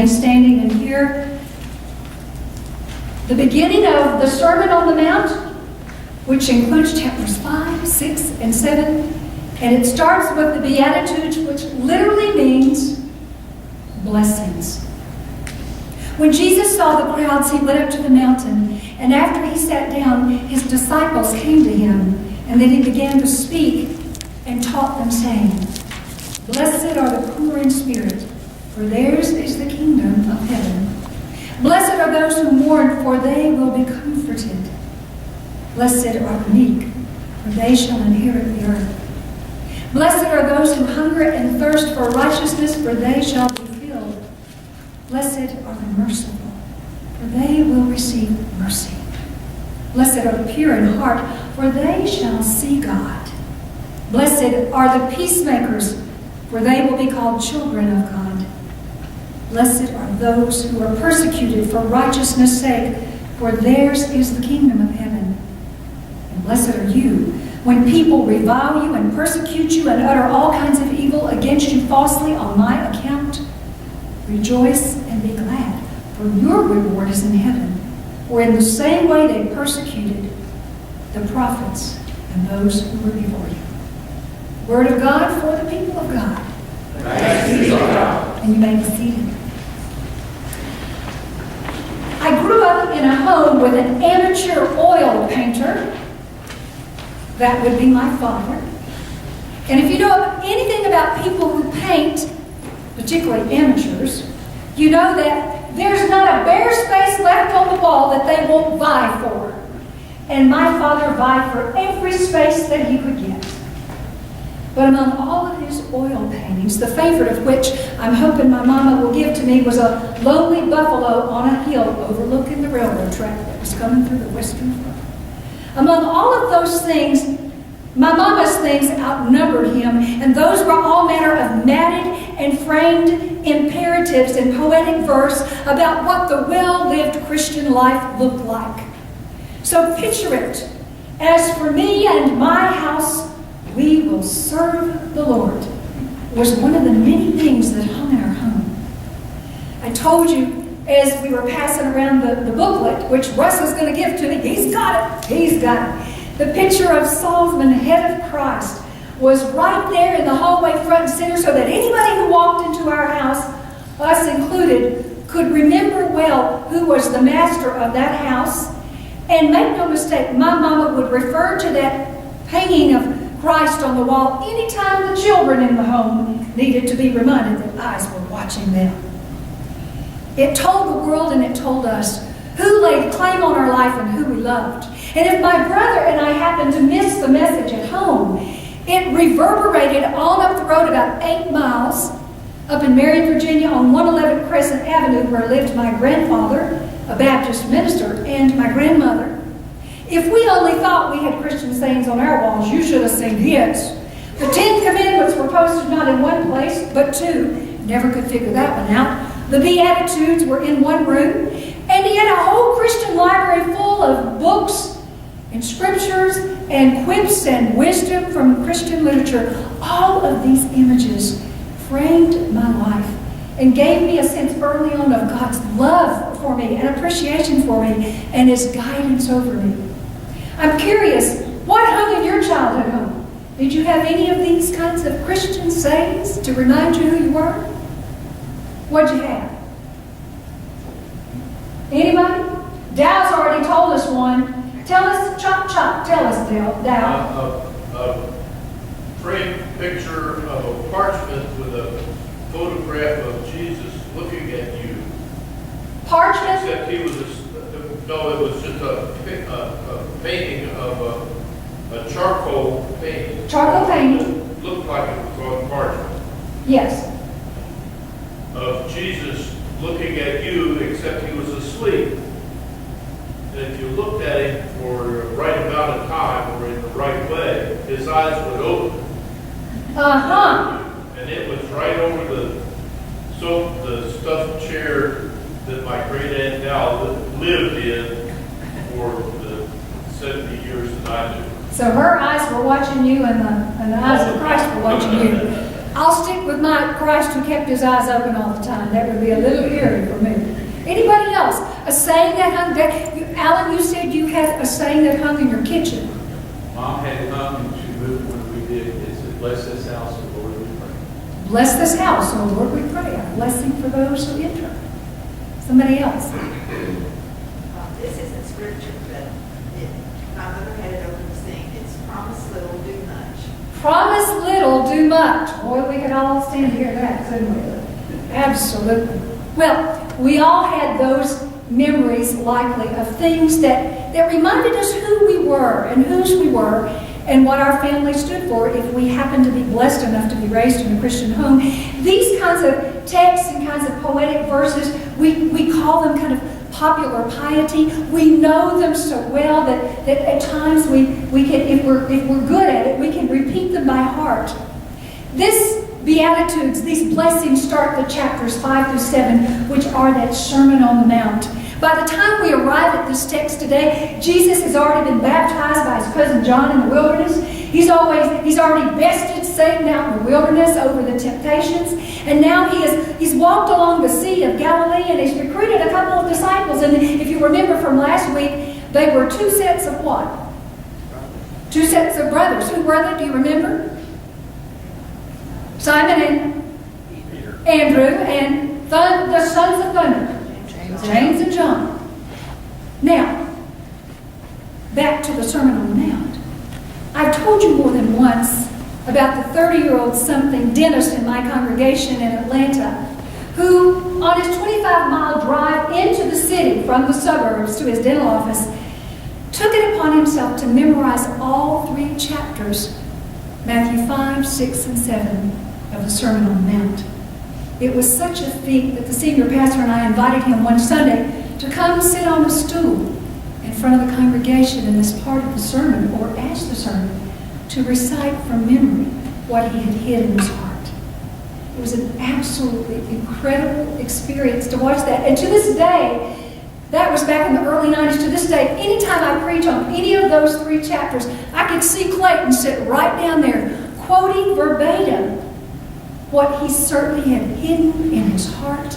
remain standing and hear the beginning of the Sermon on the Mount, which includes chapters 5, 6, and 7. And it starts with the Beatitudes, which literally means blessings. When Jesus saw the crowds, he went up to the mountain, and after he sat down, his disciples came to him, and then he began to speak and taught them, saying, "Blessed are the poor in spirit, for theirs is the kingdom of heaven. Blessed are those who mourn, for they will be comforted. Blessed are the meek, for they shall inherit the earth. Blessed are those who hunger and thirst for righteousness, for they shall be filled. Blessed are the merciful, for they will receive mercy. Blessed are the pure in heart, for they shall see God. Blessed are the peacemakers, for they will be called children of God. Blessed are those who are persecuted for righteousness' sake, for theirs is the kingdom of heaven. And blessed are you when people revile you and persecute you and utter all kinds of evil against you falsely on my account. Rejoice and be glad, for your reward is in heaven. For in the same way they persecuted the prophets and those who were before you." Word of God for the people of God. Thanks be to God. And you may be seated. I grew up in a home with an amateur oil painter. That would be my father. And if you know anything about people who paint, particularly amateurs, you know that there's not a bare space left on the wall that they won't vie for. And my father vied for every space that he could get. But among all of his oil paintings, the favorite of which I'm hoping my mama will give to me was a lonely buffalo on a hill overlooking the railroad track that was coming through the western front. Among all of those things, my mama's things outnumbered him, and those were all manner of matted and framed imperatives in poetic verse about what the well-lived Christian life looked like. So picture it. As for me and my house, we will serve the Lord, was one of the many things that hung in our home. I told you as we were passing around the booklet, which Russ is going to give to me, he's got it, he's got it. The picture of Solomon, head of Christ, was right there in the hallway front and center so that anybody who walked into our house, us included, could remember well who was the master of that house. And make no mistake, my mama would refer to that hanging of Christ on the wall anytime the children in the home needed to be reminded that eyes were watching them. It told the world and it told us who laid claim on our life and who we loved. And if my brother and I happened to miss the message at home, it reverberated on up the road about 8 miles up in Marion, Virginia on 111 Crescent Avenue, where lived my grandfather, a Baptist minister, and my grandmother. If we only thought we had Christian sayings on our walls, you should have seen his. The 10 Commandments were posted not in one place, but 2. Never could figure that one out. The Beatitudes were in one room, and he had a whole Christian library full of books and scriptures and quips and wisdom from Christian literature. All of these images framed my life and gave me a sense early on of God's love for me and appreciation for me and his guidance over me. I'm curious, what hung in your childhood home? Did you have any of these kinds of Christian sayings to remind you who you were? What'd you have? Anybody? Dow's already told us one. Tell us, chop, chop. Tell us, Dow. A framed picture of a parchment with a photograph of Jesus looking at you. Parchment? Except he was no, it was just a painting of a charcoal painting. Charcoal painting? It looked like it was on parchment. Yes. Of Jesus looking at you, except he was asleep. And if you looked at him for the right amount of time or in the right way, his eyes would open. Uh-huh. And it was right over the stuffed chair that my great aunt Dal lived in for the 70 years that I knew. So her eyes were watching you and the eyes of Christ were watching you. I'll stick with my Christ who kept his eyes open all the time. That would be a little eerie for me. Anybody else? A saying that hung, Alan, you said you had a saying that hung in your kitchen. Mom had it hung and she moved when we did. It said, bless this house, O Lord, we pray. Bless this house, O Lord, we pray. A blessing for those who enter. Somebody else. This isn't scripture, but my mother had it over the sink. It's promise little, do much. Promise little, do much. Boy, we could all stand to hear that, couldn't we? Absolutely. Well, we all had those memories, likely, of things that reminded us who we were and whose we were and what our family stood for if we happened to be blessed enough to be raised in a Christian home. These kinds of texts and kinds of poetic verses, we call them kind of popular piety. We know them so well that at times we can, if we're good at it, we can repeat them by heart. This Beatitudes, these blessings start the chapters 5 through 7, which are that Sermon on the Mount. By the time we arrive at this text today, Jesus has already been baptized by his cousin John in the wilderness. He's already bested Satan out in the wilderness over the temptations. And now he's walked along the Sea of Galilee and he's recruited a couple of disciples. And if you remember from last week, they were two sets of what? Two sets of brothers. Who were they? Do you remember? Simon and Andrew and the sons of thunder. James and John. Now, back to the Sermon on the Mount. I've told you more than once about the 30-year-old something dentist in my congregation in Atlanta who, on his 25-mile drive into the city from the suburbs to his dental office, took it upon himself to memorize all 3 chapters, Matthew 5, 6, and 7, of the Sermon on the Mount. It was such a feat that the senior pastor and I invited him one Sunday to come sit on a stool in front of the congregation in this part of the sermon, or as the sermon, to recite from memory what he had hid in his heart. It was an absolutely incredible experience to watch that. And to this day, that was back in the early 90s, to this day, anytime I preach on any of those 3 chapters, I could see Clayton sit right down there, quoting verbatim what he certainly had hidden in his heart.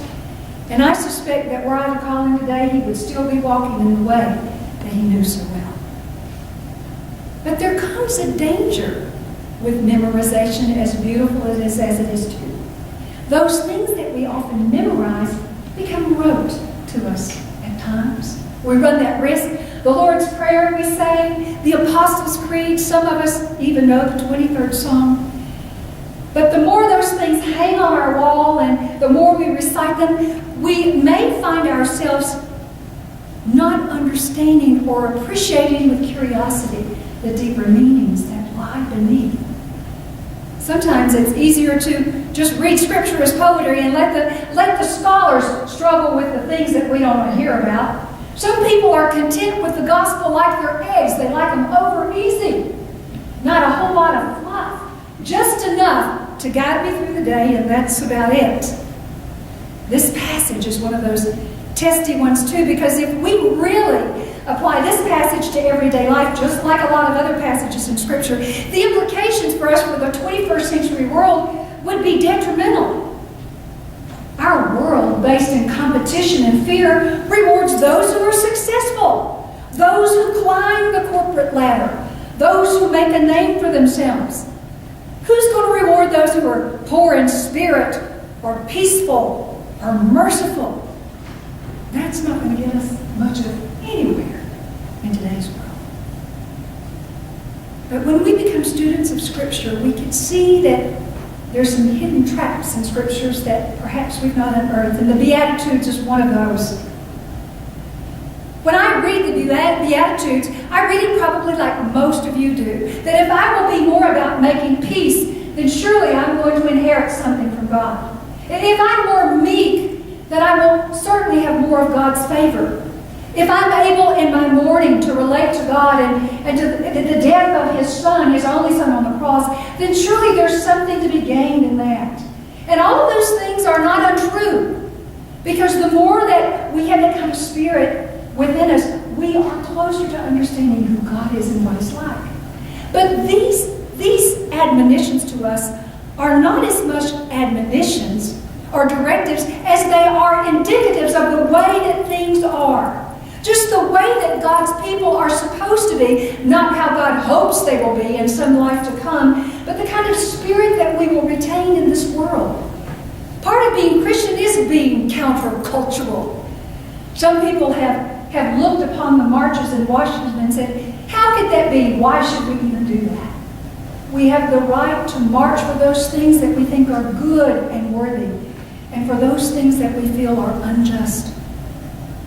And I suspect that were I to call him today, he would still be walking in the way that he knew so well. But there comes a danger with memorization, as beautiful as it is too. Those things that we often memorize become rote to us at times. We run that risk. The Lord's Prayer we say, the Apostles' Creed, some of us even know the 23rd Psalm. But the more those things hang on our wall and the more we recite them, we may find ourselves not understanding or appreciating with curiosity the deeper meanings that lie beneath. Sometimes it's easier to just read Scripture as poetry and let the scholars struggle with the things that we don't want to hear about. Some people are content with the gospel like their eggs. They like them over easy. Not a whole lot of fluff. Just enough to guide me through the day, and that's about it. This passage is one of those testy ones too, because if we really apply this passage to everyday life, just like a lot of other passages in Scripture, the implications for us for the 21st century world would be detrimental. Our world, based in competition and fear, rewards those who are successful, those who climb the corporate ladder, those who make a name for themselves. Who's going to reward those who are poor in spirit, or peaceful, or merciful? That's not going to get us much of anywhere in today's world. But when we become students of Scripture, we can see that there's some hidden traps in Scriptures that perhaps we've not unearthed, and the Beatitudes is one of those. When I read the Beatitudes, I read it probably like most of you do. That if I will be more about making peace, then surely I'm going to inherit something from God. And if I'm more meek, then I will certainly have more of God's favor. If I'm able in my mourning to relate to God and to the death of His Son, His only Son on the cross, then surely there's something to be gained in that. And all of those things are not untrue. Because the more that we have that kind of spirit within us, we are closer to understanding who God is and what He's like. But these admonitions to us are not as much admonitions or directives as they are indicatives of the way that things are. Just the way that God's people are supposed to be, not how God hopes they will be in some life to come, but the kind of spirit that we will retain in this world. Part of being Christian is being countercultural. Some people have looked upon the marches in Washington and said, how could that be? Why should we even do that? We have the right to march for those things that we think are good and worthy, and for those things that we feel are unjust.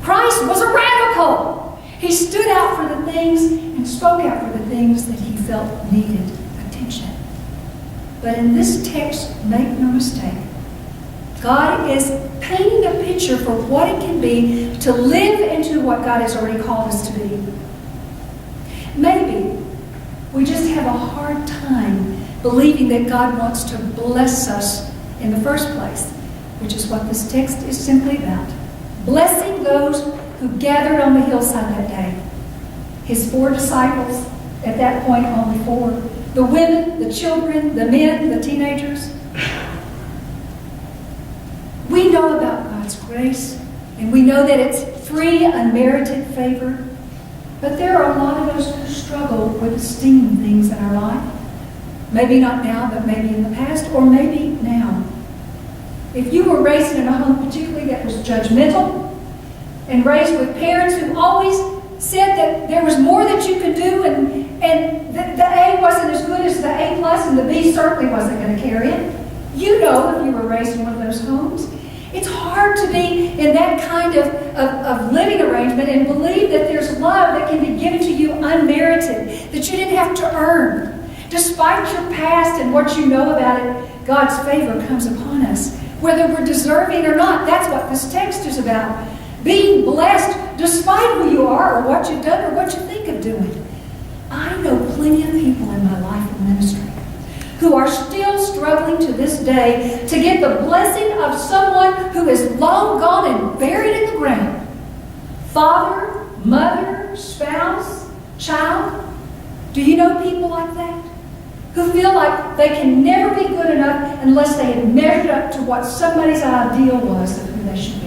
Christ was a radical. He stood out for the things and spoke out for the things that he felt needed attention. But in this text, make no mistake, God is painting a picture for what it can be to live into what God has already called us to be. Maybe we just have a hard time believing that God wants to bless us in the first place, which is what this text is simply about. Blessing those who gathered on the hillside that day. His 4 disciples, at that point only 4. The women, the children, the men, the teenagers. We know about God's grace, and we know that it's free, unmerited favor. But there are a lot of us who struggle with esteeming things in our life. Maybe not now, but maybe in the past, or maybe now. If you were raised in a home particularly that was judgmental, and raised with parents who always said that there was more that you could do, and the A wasn't as good as the A plus, and the B certainly wasn't going to carry it. You know, if you were raised in one of those homes, it's hard to be in that kind of living arrangement and believe that there's love that can be given to you unmerited, that you didn't have to earn. Despite your past and what you know about it, God's favor comes upon us, whether we're deserving or not. That's what this text is about. Being blessed despite who you are or what you've done or what you think of doing. I know plenty of people in my life of ministry who are still struggling to this day to get the blessing of someone who is long gone and buried in the ground. Father, mother, spouse, child. Do you know people like that? Who feel like they can never be good enough unless they had measured up to what somebody's ideal was of who they should be.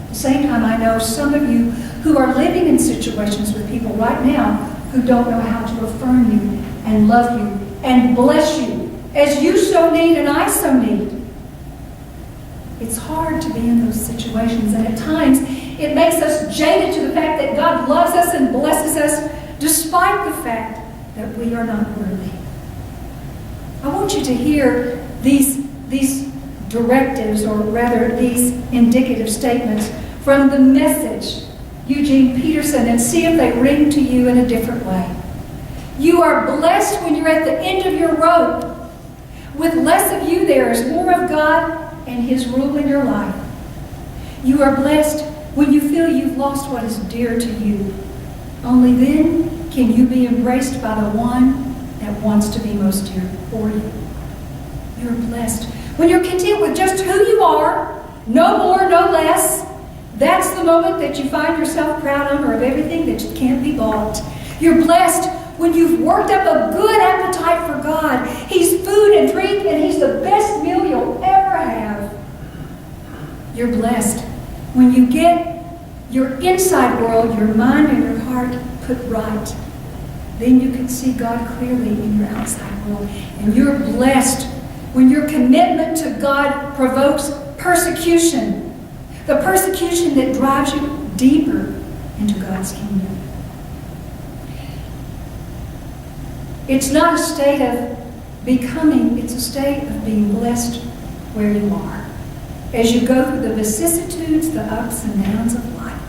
At the same time, I know some of you who are living in situations with people right now who don't know how to affirm you and love you and bless you as you so need and I so need. It's hard to be in those situations, and at times it makes us jaded to the fact that God loves us and blesses us despite the fact that we are not worthy. I want you to hear these directives, or rather these indicative statements from the Message, Eugene Peterson, and see if they ring to you in a different way. You are blessed when you're at the end of your rope. With less of you, there is more of God and His rule in your life. You are blessed when you feel you've lost what is dear to you. Only then can you be embraced by the one that wants to be most dear for you. You're blessed when you're content with just who you are, no more, no less. That's the moment that you find yourself proud of, or of everything that can't be bought. You're blessed when you've worked up a good appetite for God. He's food and drink, and He's the best meal you'll ever have. You're blessed when you get your inside world, your mind and your heart put right. Then you can see God clearly in your outside world. And you're blessed when your commitment to God provokes persecution. The persecution that drives you deeper into God's kingdom. It's not a state of becoming, it's a state of being blessed where you are. As you go through the vicissitudes, the ups and downs of life.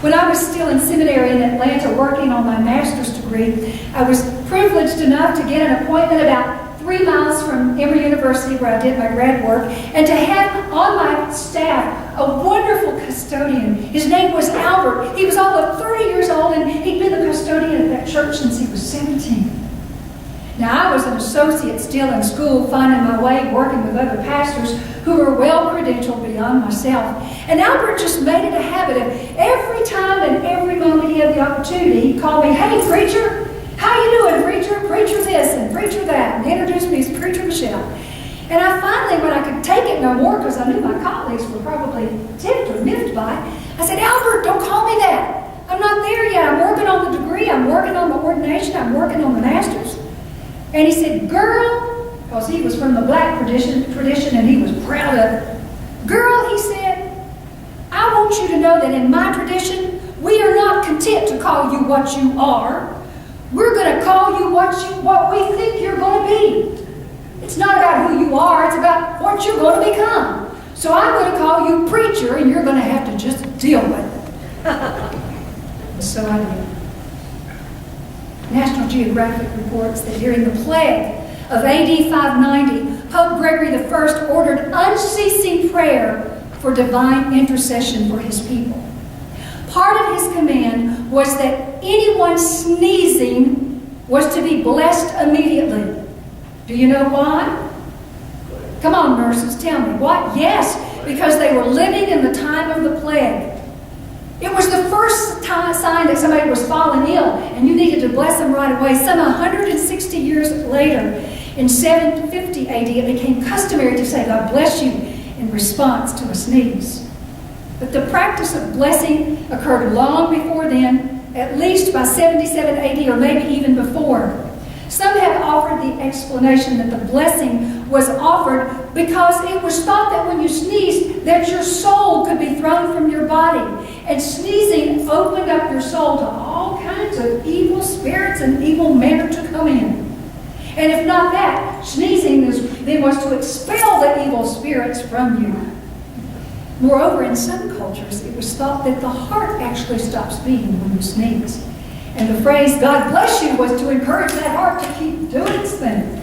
When I was still in seminary in Atlanta working on my master's degree, I was privileged enough to get an appointment about 3 miles from Emory University where I did my grad work, and to have on my staff a wonderful custodian. His name was Albert. He was all of 30 years old, and he'd been the custodian at that church since he was 17. Now, I was an associate still in school, finding my way, working with other pastors who were well-credentialed beyond myself. And Albert just made it a habit of every time and every moment he had the opportunity, he'd call me, "Hey, preacher, How you doing, preacher? Preacher this and preacher that. And he introduced me as Preacher Michelle. And I finally, when I could take it no more, because I knew my colleagues were probably tipped or miffed by it, I said, Albert, don't call me that. I'm not there yet. I'm working on the degree. I'm working on the ordination. I'm working on the master's. And he said, girl, because he was from the black tradition and he was proud of it. Girl, he said, I want you to know that in my tradition, we are not content to call you what you are. We're going to call you what we think you're going to be. It's not about who you are, it's about what you're going to become. So I'm going to call you preacher, and you're going to have to just deal with it. And so I did. National Geographic reports that during the plague of AD 590, Pope Gregory I ordered unceasing prayer for divine intercession for his people. Part of his command was that anyone sneezing was to be blessed immediately. Do you know why? Come on, nurses, tell me. What? Yes, because they were living in the time of the plague. It was the first sign that somebody was falling ill, and you needed to bless them right away. Some 160 years later, in 750 AD, it became customary to say, God bless you, in response to a sneeze. But the practice of blessing occurred long before then, at least by 77 AD, or maybe even before. Some have offered the explanation that the blessing was offered because it was thought that when you sneezed, that your soul could be thrown from your body. And sneezing opened up your soul to all kinds of evil spirits and evil matter to come in. And if not that, sneezing then was to expel the evil spirits from you. Moreover, in some cultures, it was thought that the heart actually stops beating when you sneeze. And the phrase, God bless you, was to encourage that heart to keep doing its thing.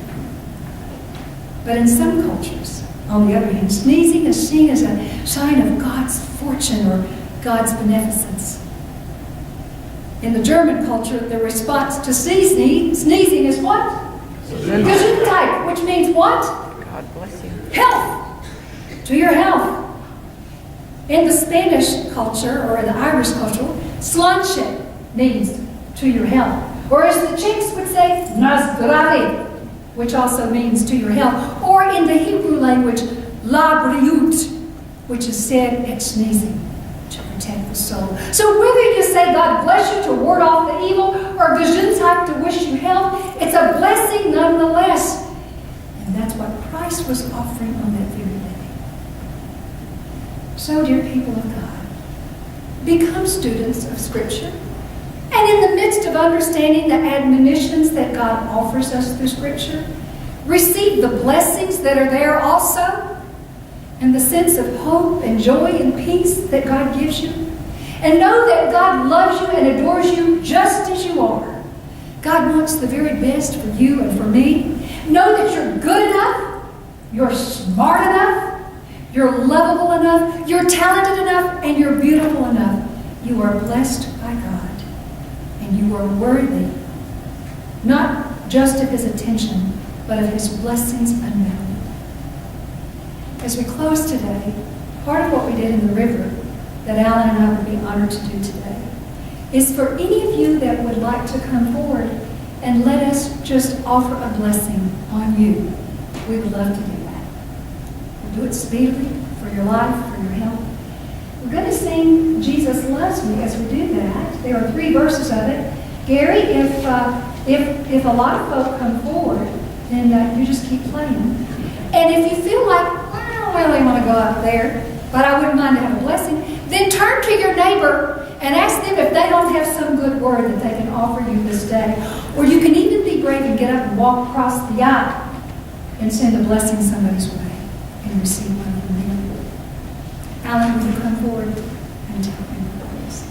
But in some cultures, on the other hand, sneezing is seen as a sign of God's fortune or God's beneficence. In the German culture, the response to sneezing is what? Gesundheit, which means what? God bless you. Health. To your health. In the Spanish culture, or in the Irish culture, slanche means to your health. Or as the Czechs would say, na zdraví, which also means to your health. Or in the Hebrew language, la briut, which is said at sneezing to protect the soul. So whether you say God bless you to ward off the evil or Gesundheit to wish you health, it's a blessing nonetheless. And that's what Christ was offering on that very day. So, dear people of God, become students of Scripture. And in the midst of understanding the admonitions that God offers us through Scripture, receive the blessings that are there also, and the sense of hope and joy and peace that God gives you. And know that God loves you and adores you just as you are. God wants the very best for you and for me. Know that you're good enough, you're smart enough, you're lovable enough, you're talented enough, and you're beautiful enough. You are blessed by God. And you are worthy, not just of His attention, but of His blessings unbounded. As we close today, part of what we did in the river that Alan and I would be honored to do today is for any of you that would like to come forward and let us just offer a blessing on you. We would love to do that. We'll do it speedily for your life, for your health. We're going to sing Jesus Loves Me as we do that. There are 3 verses of it. Gary, if a lot of folk come forward, then you just keep playing. And if you feel like, I don't really want to go up there, but I wouldn't mind to have a blessing, then turn to your neighbor and ask them if they don't have some good word that they can offer you this day. Or you can even be brave and get up and walk across the aisle and send a blessing somebody's way and receive one from them. Alan, will you come forward and tell me, please?